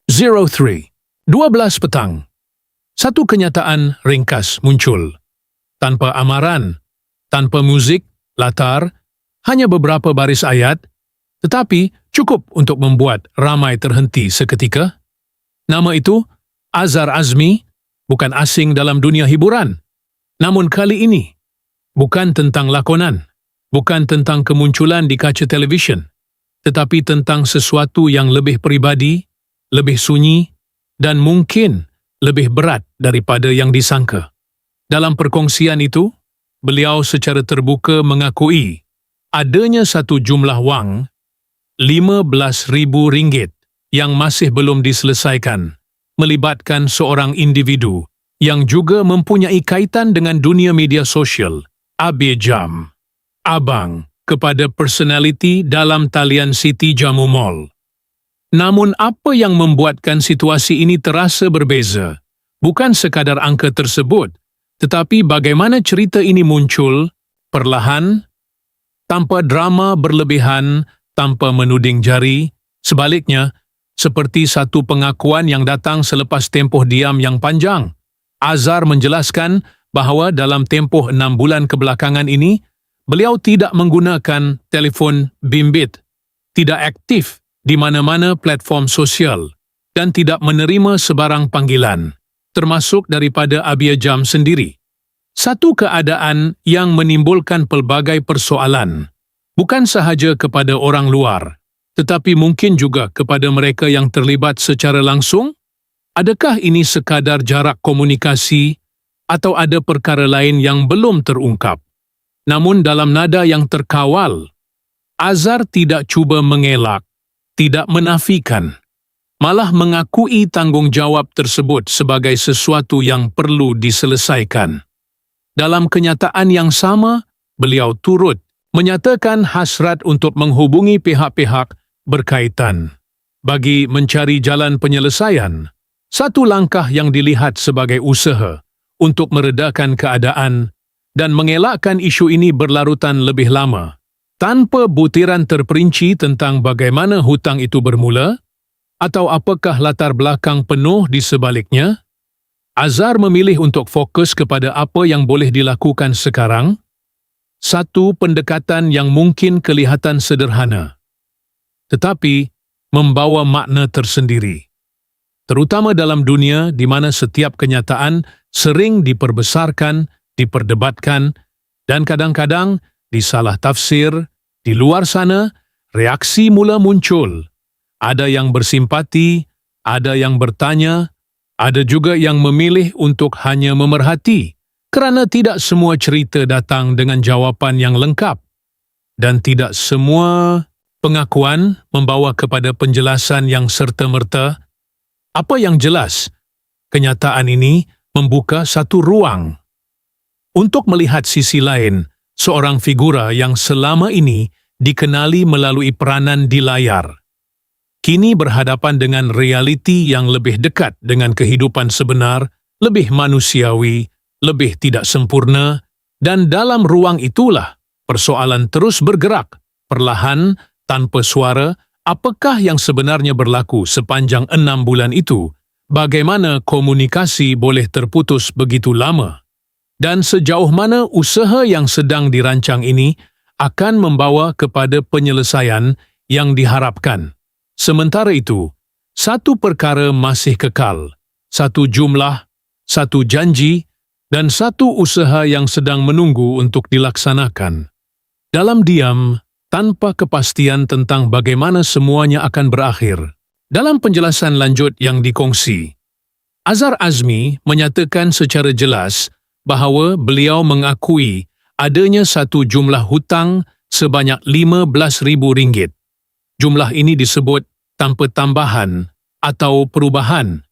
03, 12 petang. Satu kenyataan ringkas muncul. Tanpa amaran, tanpa muzik, latar, hanya beberapa baris ayat, tetapi cukup untuk membuat ramai terhenti seketika. Nama itu, Azhar Azmi, bukan asing dalam dunia hiburan. Namun kali ini, bukan tentang lakonan, bukan tentang kemunculan di kaca televisyen, tetapi tentang sesuatu yang lebih pribadi, lebih sunyi, dan mungkin lebih berat daripada yang disangka. Dalam perkongsian itu, beliau secara terbuka mengakui adanya satu jumlah wang RM15,000 yang masih belum diselesaikan, melibatkan seorang individu yang juga mempunyai kaitan dengan dunia media sosial, Abia Jam, abang kepada personaliti dalam talian Siti Jamu Mall. Namun apa yang membuatkan situasi ini terasa berbeza? Bukan sekadar angka tersebut, tetapi bagaimana cerita ini muncul, perlahan, tanpa drama berlebihan, tanpa menuding jari, sebaliknya, seperti satu pengakuan yang datang selepas tempoh diam yang panjang. Azhar menjelaskan bahawa dalam tempoh 6 bulan kebelakangan ini, beliau tidak menggunakan telefon bimbit, tidak aktif di mana-mana platform sosial, dan tidak menerima sebarang panggilan, termasuk daripada Abia Jam sendiri. Satu keadaan yang menimbulkan pelbagai persoalan, bukan sahaja kepada orang luar, tetapi mungkin juga kepada mereka yang terlibat secara langsung. Adakah ini sekadar jarak komunikasi atau ada perkara lain yang belum terungkap? Namun dalam nada yang terkawal, Azhar tidak cuba mengelak, tidak menafikan, malah mengakui tanggungjawab tersebut sebagai sesuatu yang perlu diselesaikan. Dalam kenyataan yang sama, beliau turut menyatakan hasrat untuk menghubungi pihak-pihak berkaitan bagi mencari jalan penyelesaian, satu langkah yang dilihat sebagai usaha untuk meredakan keadaan dan mengelakkan isu ini berlarutan lebih lama. Tanpa butiran terperinci tentang bagaimana hutang itu bermula, atau apakah latar belakang penuh di sebaliknya, Azhar memilih untuk fokus kepada apa yang boleh dilakukan sekarang, satu pendekatan yang mungkin kelihatan sederhana, tetapi membawa makna tersendiri. Terutama dalam dunia di mana setiap kenyataan sering diperbesarkan, diperdebatkan, dan kadang-kadang disalah tafsir. Di luar sana, reaksi mula muncul. Ada yang bersimpati, ada yang bertanya, ada juga yang memilih untuk hanya memerhati, kerana tidak semua cerita datang dengan jawapan yang lengkap. Dan tidak semua pengakuan membawa kepada penjelasan yang serta-merta. Apa yang jelas, kenyataan ini membuka satu ruang untuk melihat sisi lain, seorang figura yang selama ini dikenali melalui peranan di layar, kini berhadapan dengan realiti yang lebih dekat dengan kehidupan sebenar, lebih manusiawi, lebih tidak sempurna, dan dalam ruang itulah persoalan terus bergerak, perlahan, tanpa suara. Apakah yang sebenarnya berlaku sepanjang 6 bulan itu? Bagaimana komunikasi boleh terputus begitu lama? Dan sejauh mana usaha yang sedang dirancang ini akan membawa kepada penyelesaian yang diharapkan. Sementara itu, satu perkara masih kekal, satu jumlah, satu janji, dan satu usaha yang sedang menunggu untuk dilaksanakan. Dalam diam, tanpa kepastian tentang bagaimana semuanya akan berakhir. Dalam penjelasan lanjut yang dikongsi, Azhar Azmi menyatakan secara jelas bahawa beliau mengakui adanya satu jumlah hutang sebanyak RM15,000. Jumlah ini disebut tanpa tambahan atau perubahan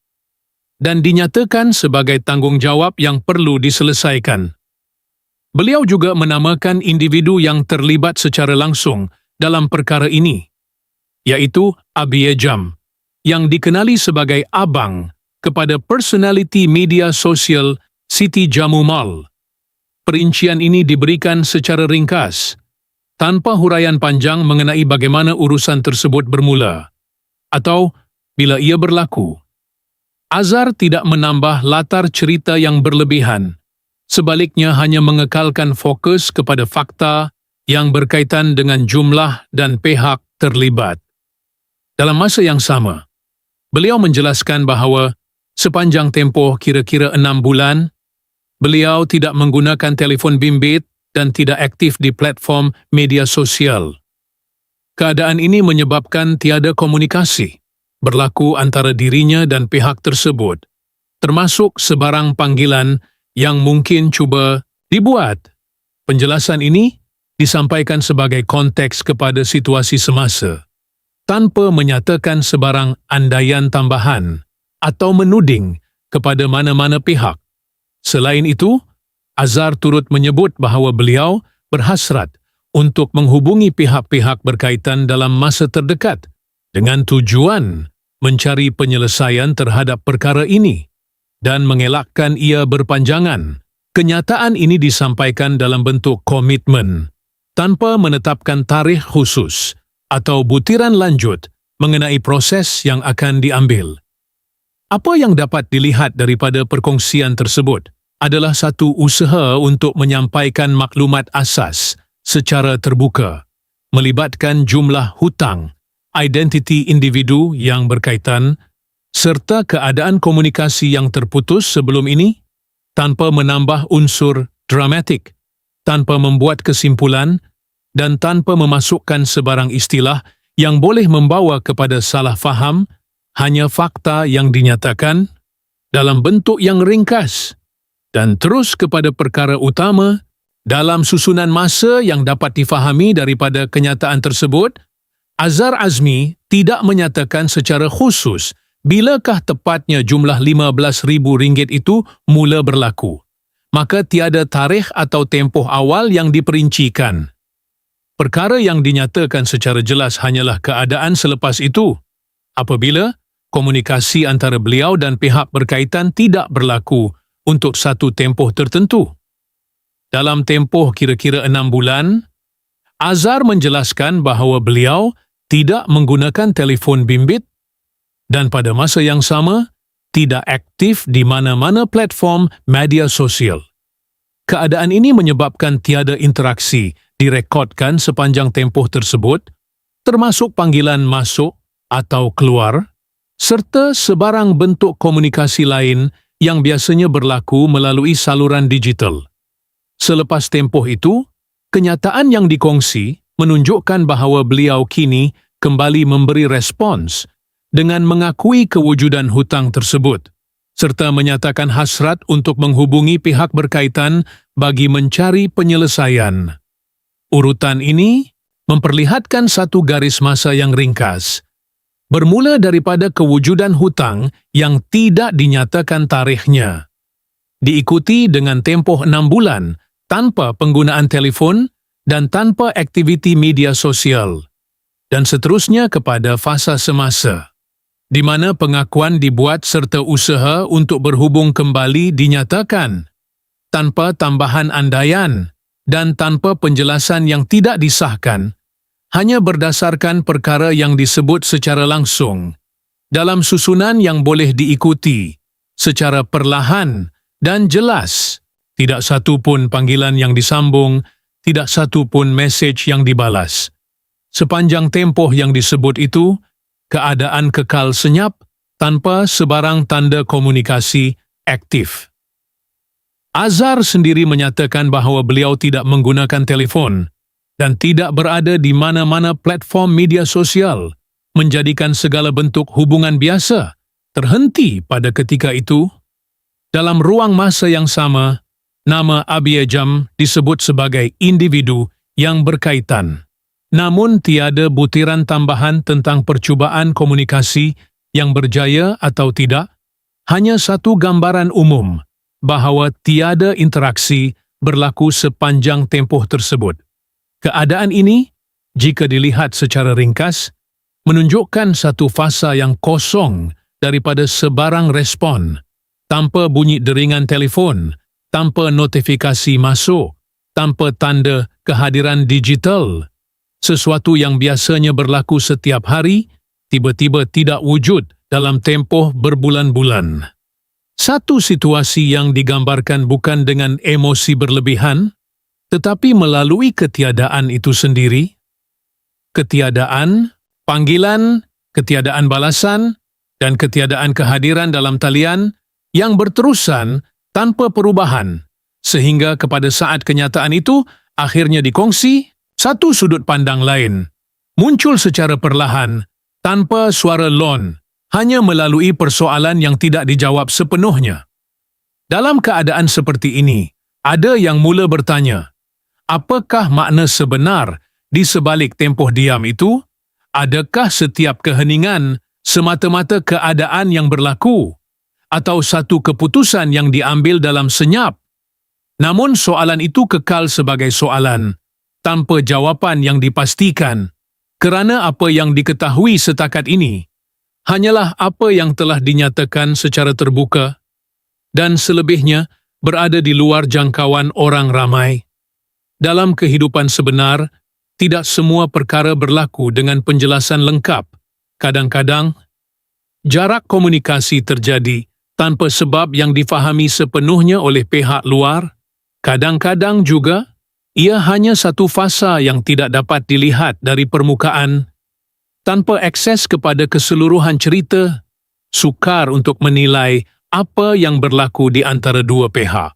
dan dinyatakan sebagai tanggungjawab yang perlu diselesaikan. Beliau juga menamakan individu yang terlibat secara langsung dalam perkara ini, iaitu Abia Jam, yang dikenali sebagai abang kepada personaliti media sosial Siti Jamu Mall. Perincian ini diberikan secara ringkas, tanpa huraian panjang mengenai bagaimana urusan tersebut bermula, atau bila ia berlaku. Azhar tidak menambah latar cerita yang berlebihan, sebaliknya hanya mengekalkan fokus kepada fakta yang berkaitan dengan jumlah dan pihak terlibat. Dalam masa yang sama, beliau menjelaskan bahawa sepanjang tempoh kira-kira 6 bulan, beliau tidak menggunakan telefon bimbit dan tidak aktif di platform media sosial. Keadaan ini menyebabkan tiada komunikasi berlaku antara dirinya dan pihak tersebut, termasuk sebarang panggilan yang mungkin cuba dibuat. Penjelasan ini disampaikan sebagai konteks kepada situasi semasa, tanpa menyatakan sebarang andaian tambahan atau menuding kepada mana-mana pihak. Selain itu, Azhar turut menyebut bahawa beliau berhasrat untuk menghubungi pihak-pihak berkaitan dalam masa terdekat dengan tujuan mencari penyelesaian terhadap perkara ini dan mengelakkan ia berpanjangan. Kenyataan ini disampaikan dalam bentuk komitmen tanpa menetapkan tarikh khusus atau butiran lanjut mengenai proses yang akan diambil. Apa yang dapat dilihat daripada perkongsian tersebut adalah satu usaha untuk menyampaikan maklumat asas secara terbuka, melibatkan jumlah hutang, identiti individu yang berkaitan, serta keadaan komunikasi yang terputus sebelum ini, tanpa menambah unsur dramatik, tanpa membuat kesimpulan, dan tanpa memasukkan sebarang istilah yang boleh membawa kepada salah faham, hanya fakta yang dinyatakan dalam bentuk yang ringkas dan terus kepada perkara utama dalam susunan masa yang dapat difahami daripada kenyataan tersebut. Azhar Azmi tidak menyatakan secara khusus bilakah tepatnya jumlah RM15,000 itu mula berlaku. Maka tiada tarikh atau tempoh awal yang diperincikan. Perkara yang dinyatakan secara jelas hanyalah keadaan selepas itu, apabila komunikasi antara beliau dan pihak berkaitan tidak berlaku untuk satu tempoh tertentu. Dalam tempoh kira-kira 6 bulan, Azhar menjelaskan bahawa beliau tidak menggunakan telefon bimbit dan pada masa yang sama tidak aktif di mana-mana platform media sosial. Keadaan ini menyebabkan tiada interaksi direkodkan sepanjang tempoh tersebut, termasuk panggilan masuk atau keluar, serta sebarang bentuk komunikasi lain yang biasanya berlaku melalui saluran digital. Selepas tempoh itu, kenyataan yang dikongsi menunjukkan bahawa beliau kini kembali memberi respons dengan mengakui kewujudan hutang tersebut, serta menyatakan hasrat untuk menghubungi pihak berkaitan bagi mencari penyelesaian. Urutan ini memperlihatkan satu garis masa yang ringkas, bermula daripada kewujudan hutang yang tidak dinyatakan tarikhnya, diikuti dengan tempoh 6 bulan tanpa penggunaan telefon dan tanpa aktiviti media sosial, dan seterusnya kepada fasa semasa, di mana pengakuan dibuat serta usaha untuk berhubung kembali dinyatakan, tanpa tambahan andaian dan tanpa penjelasan yang tidak disahkan, hanya berdasarkan perkara yang disebut secara langsung, dalam susunan yang boleh diikuti, secara perlahan dan jelas. Tidak satu pun panggilan yang disambung, tidak satu pun mesej yang dibalas. Sepanjang tempoh yang disebut itu, keadaan kekal senyap tanpa sebarang tanda komunikasi aktif. Azhar sendiri menyatakan bahawa beliau tidak menggunakan telefon dan tidak berada di mana-mana platform media sosial, menjadikan segala bentuk hubungan biasa terhenti pada ketika itu. Dalam ruang masa yang sama, nama Abiyajam disebut sebagai individu yang berkaitan. Namun tiada butiran tambahan tentang percubaan komunikasi yang berjaya atau tidak, hanya satu gambaran umum bahawa tiada interaksi berlaku sepanjang tempoh tersebut. Keadaan ini, jika dilihat secara ringkas, menunjukkan satu fasa yang kosong daripada sebarang respon, tanpa bunyi deringan telefon, tanpa notifikasi masuk, tanpa tanda kehadiran digital. Sesuatu yang biasanya berlaku setiap hari, tiba-tiba tidak wujud dalam tempoh berbulan-bulan. Satu situasi yang digambarkan bukan dengan emosi berlebihan, tetapi melalui ketiadaan itu sendiri. Ketiadaan, panggilan, ketiadaan balasan, dan ketiadaan kehadiran dalam talian yang berterusan tanpa perubahan, sehingga kepada saat kenyataan itu akhirnya dikongsi, satu sudut pandang lain muncul secara perlahan, tanpa suara lon, hanya melalui persoalan yang tidak dijawab sepenuhnya. Dalam keadaan seperti ini, ada yang mula bertanya, apakah makna sebenar di sebalik tempoh diam itu? Adakah setiap keheningan semata-mata keadaan yang berlaku, atau satu keputusan yang diambil dalam senyap? Namun soalan itu kekal sebagai soalan, tanpa jawapan yang dipastikan, kerana apa yang diketahui setakat ini hanyalah apa yang telah dinyatakan secara terbuka, dan selebihnya berada di luar jangkauan orang ramai. Dalam kehidupan sebenar, tidak semua perkara berlaku dengan penjelasan lengkap. Kadang-kadang, jarak komunikasi terjadi tanpa sebab yang difahami sepenuhnya oleh pihak luar. Kadang-kadang juga, ia hanya satu fasa yang tidak dapat dilihat dari permukaan. Tanpa akses kepada keseluruhan cerita, sukar untuk menilai apa yang berlaku di antara dua pihak.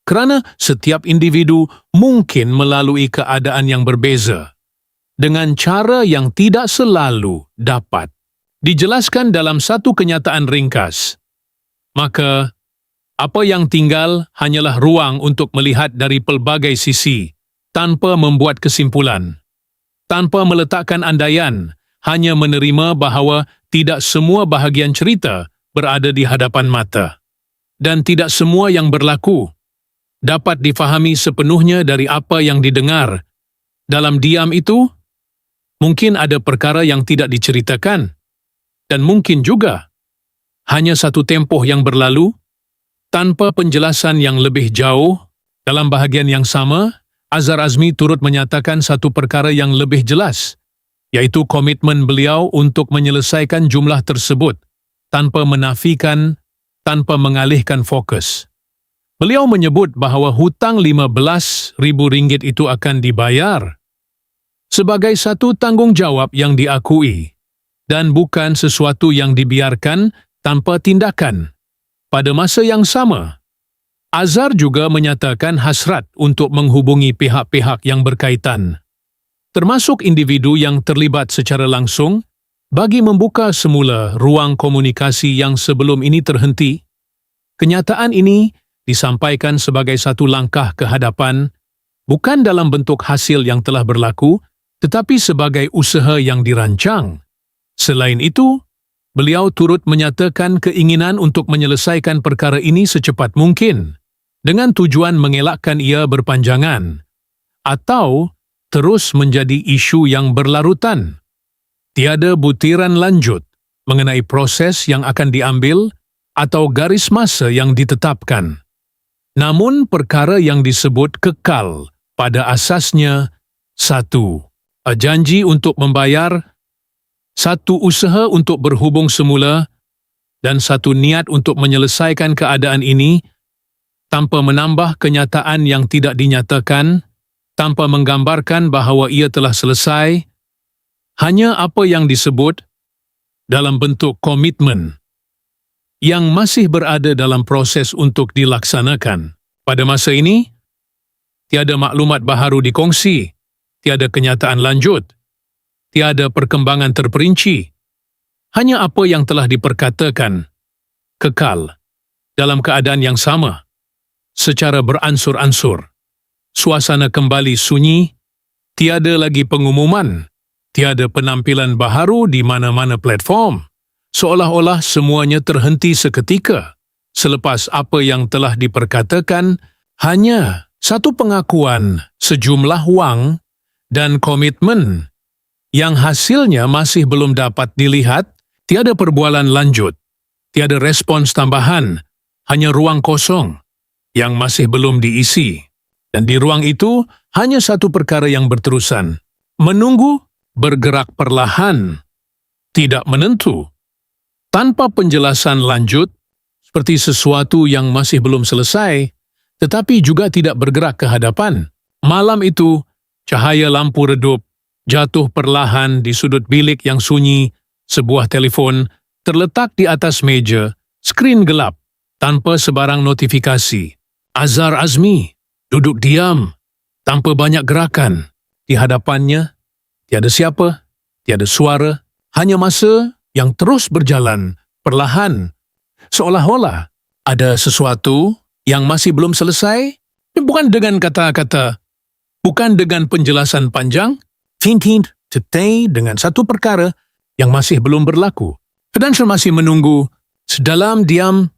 Kerana setiap individu mungkin melalui keadaan yang berbeza, dengan cara yang tidak selalu dapat dijelaskan dalam satu kenyataan ringkas. Maka, apa yang tinggal hanyalah ruang untuk melihat dari pelbagai sisi, tanpa membuat kesimpulan. Tanpa meletakkan andaian, hanya menerima bahawa tidak semua bahagian cerita berada di hadapan mata. Dan tidak semua yang berlaku dapat difahami sepenuhnya dari apa yang didengar. Dalam diam itu, mungkin ada perkara yang tidak diceritakan. Dan mungkin juga, hanya satu tempoh yang berlalu, tanpa penjelasan yang lebih jauh. Dalam bahagian yang sama, Azhar Azmi turut menyatakan satu perkara yang lebih jelas, iaitu komitmen beliau untuk menyelesaikan jumlah tersebut, tanpa menafikan, tanpa mengalihkan fokus. Beliau menyebut bahawa hutang RM15,000 itu akan dibayar sebagai satu tanggungjawab yang diakui, dan bukan sesuatu yang dibiarkan tanpa tindakan. Pada masa yang sama, Azhar juga menyatakan hasrat untuk menghubungi pihak-pihak yang berkaitan, termasuk individu yang terlibat secara langsung, bagi membuka semula ruang komunikasi yang sebelum ini terhenti. Kenyataan ini disampaikan sebagai satu langkah ke hadapan, bukan dalam bentuk hasil yang telah berlaku, tetapi sebagai usaha yang dirancang. Selain itu, beliau turut menyatakan keinginan untuk menyelesaikan perkara ini secepat mungkin, dengan tujuan mengelakkan ia berpanjangan, atau terus menjadi isu yang berlarutan. Tiada butiran lanjut mengenai proses yang akan diambil atau garis masa yang ditetapkan. Namun perkara yang disebut kekal pada asasnya, 1. Janji untuk membayar, 1 usaha untuk berhubung semula, dan 1 niat untuk menyelesaikan keadaan ini tanpa menambah kenyataan yang tidak dinyatakan, tanpa menggambarkan bahawa ia telah selesai, hanya apa yang disebut dalam bentuk komitmen yang masih berada dalam proses untuk dilaksanakan. Pada masa ini, tiada maklumat baharu dikongsi, tiada kenyataan lanjut, tiada perkembangan terperinci, hanya apa yang telah diperkatakan, kekal, dalam keadaan yang sama, secara beransur-ansur. Suasana kembali sunyi, tiada lagi pengumuman, tiada penampilan baharu di mana-mana platform, seolah-olah semuanya terhenti seketika, selepas apa yang telah diperkatakan, hanya satu pengakuan sejumlah wang dan komitmen yang hasilnya masih belum dapat dilihat. Tiada perbualan lanjut, tiada respons tambahan, hanya ruang kosong yang masih belum diisi. Dan di ruang itu hanya satu perkara yang berterusan, menunggu, bergerak perlahan, tidak menentu, tanpa penjelasan lanjut, seperti sesuatu yang masih belum selesai, tetapi juga tidak bergerak ke hadapan. Malam itu, cahaya lampu redup, jatuh perlahan di sudut bilik yang sunyi, sebuah telefon terletak di atas meja, skrin gelap, tanpa sebarang notifikasi. Azhar Azmi duduk diam, tanpa banyak gerakan. Di hadapannya, tiada siapa, tiada suara, hanya masa yang terus berjalan, perlahan. Seolah-olah ada sesuatu yang masih belum selesai, bukan dengan kata-kata, bukan dengan penjelasan panjang, hint-hint, teteh dengan satu perkara yang masih belum berlaku. Ferdinand masih menunggu, sedalam diam